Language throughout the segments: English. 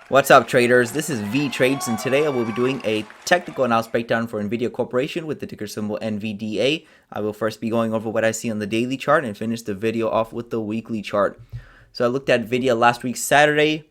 What's up, traders? This is Vee Trades, and today I will be doing a technical analysis breakdown for Nvidia Corporation with the ticker symbol NVDA. I will first be going over what I see on the daily chart and finish the video off with the weekly chart. So I looked at Nvidia last week Saturday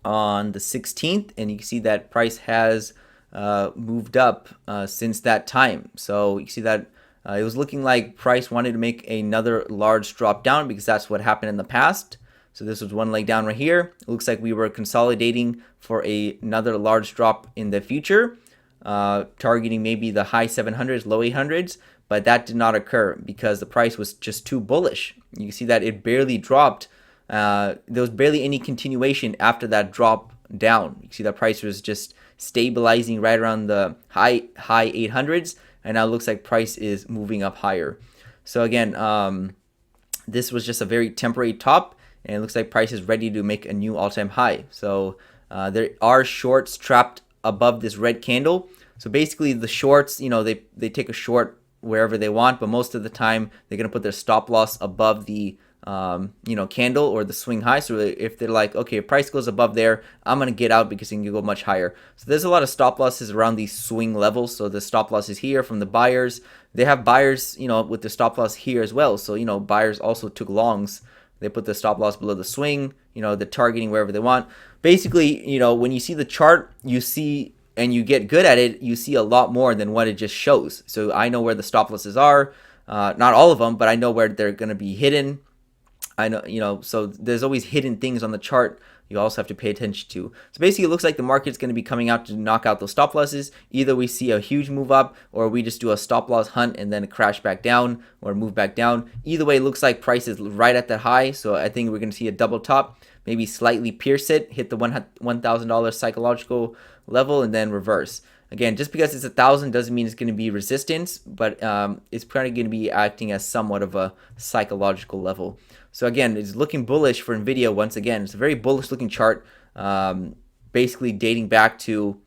on the 16th, and you can see that price has moved up since that time. So you see that it was looking like price wanted to make another large drop down because that's what happened in the past. So this was one leg down right here. It looks like we were consolidating for another large drop in the future, targeting maybe the high 700s, low 800s, but that did not occur because the price was just too bullish. You can see that it barely dropped. There was barely any continuation after that drop down. You can see that price was just stabilizing right around the high 800s, and now it looks like price is moving up higher. So again, this was just a very temporary top, and it looks like price is ready to make a new all-time high. So there are shorts trapped above this red candle. So basically the shorts, they take a short wherever they want, but most of the time they're going to put their stop loss above the candle or the swing high. So if they're like, okay, if price goes above there, I'm going to get out because it can go much higher. So there's a lot of stop losses around these swing levels. So the stop loss is here from the buyers. They have buyers, with the stop loss here as well. So, buyers also took longs. They put the stop loss below the swing, they're targeting wherever they want. Basically, when you see the chart, you see, and you get good at it, you see a lot more than what it just shows. So I know where the stop losses are, not all of them, but I know where they're going to be hidden. I know, so there's always hidden things on the chart you also have to pay attention to. So basically, it looks like the market's going to be coming out to knock out those stop losses. Either we see a huge move up, or we just do a stop loss hunt and then crash back down or move back down. Either way, it looks like price is right at that high. So I think we're going to see a double top, maybe slightly pierce it, hit the $1,000 psychological level, and then reverse. Again, just because it's 1,000 doesn't mean it's going to be resistance, but it's probably going to be acting as somewhat of a psychological level. So again, it's looking bullish for Nvidia once again. It's a very bullish looking chart, basically dating back to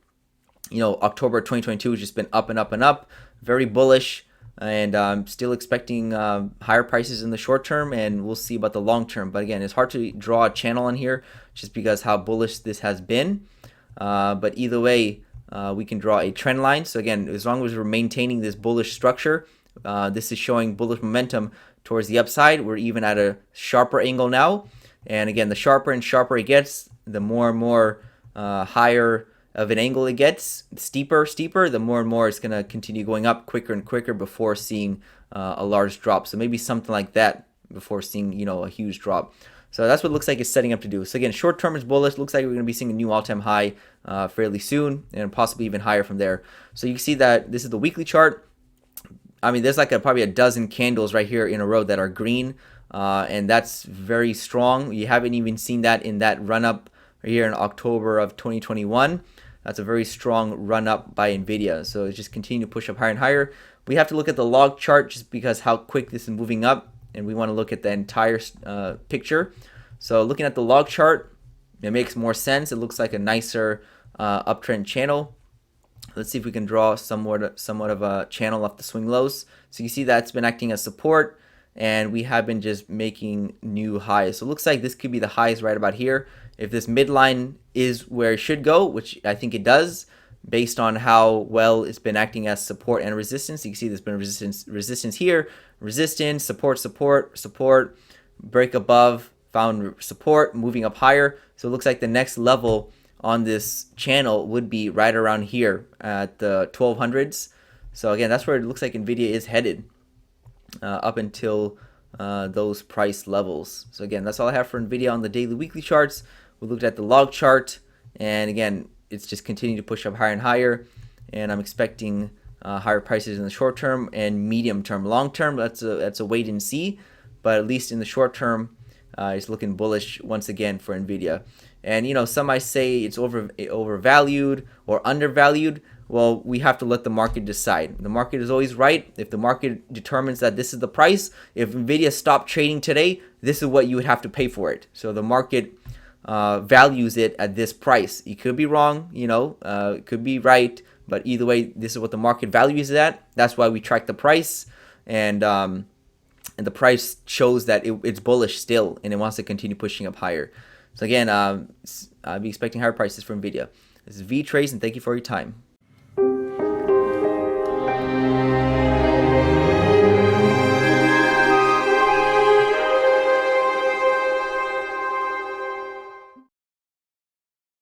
October 2022. It's just been up and up and up, very bullish, and I'm still expecting higher prices in the short term, and we'll see about the long term. But again, it's hard to draw a channel on here just because how bullish this has been. But either way, we can draw a trend line. So again, as long as we're maintaining this bullish structure, this is showing bullish momentum towards the upside. We're even at a sharper angle now. And again, the sharper and sharper it gets, the more and more higher of an angle it gets, steeper, the more and more it's going to continue going up quicker and quicker before seeing a large drop. So maybe something like that before seeing, a huge drop. So that's what it looks like it's setting up to do. So again, short term is bullish. Looks like we're going to be seeing a new all-time high fairly soon, and possibly even higher from there. So you can see that this is the weekly chart. I mean, there's like probably a dozen candles right here in a row that are green, and that's very strong. You haven't even seen that in that run-up right here in October of 2021. That's a very strong run-up by Nvidia. So it's just continue to push up higher and higher. We have to look at the log chart just because how quick this is moving up, and we want to look at the entire picture. So looking at the log chart, it makes more sense. It looks like a nicer uptrend channel. Let's see if we can draw somewhat of a channel off the swing lows. So you see that's been acting as support, and we have been just making new highs. So it looks like this could be the highs right about here. If this midline is where it should go, which I think it does, based on how well it's been acting as support and resistance. You can see there's been resistance here, resistance, support, break above, found support, moving up higher. So it looks like the next level on this channel would be right around here at the 1200s. So again, that's where it looks like Nvidia is headed up until those price levels. So again, that's all I have for Nvidia on the daily, weekly charts. We looked at the log chart, and again, it's just continuing to push up higher and higher, and I'm expecting higher prices in the short term and medium term. Long term, that's a wait and see, but at least in the short term, it's looking bullish once again for Nvidia. And some might say it's overvalued or undervalued. Well, we have to let the market decide. The market is always right. If the market determines that this is the price, if Nvidia stopped trading today, this is what you would have to pay for it. So the market values it at this price. It could be wrong, it could be right, but either way, this is what the market values it at. That's why we track the price, and the price shows that it's bullish still, and it wants to continue pushing up higher. So again, I'll be expecting higher prices for Nvidia. This is Vee Trades, and thank you for your time.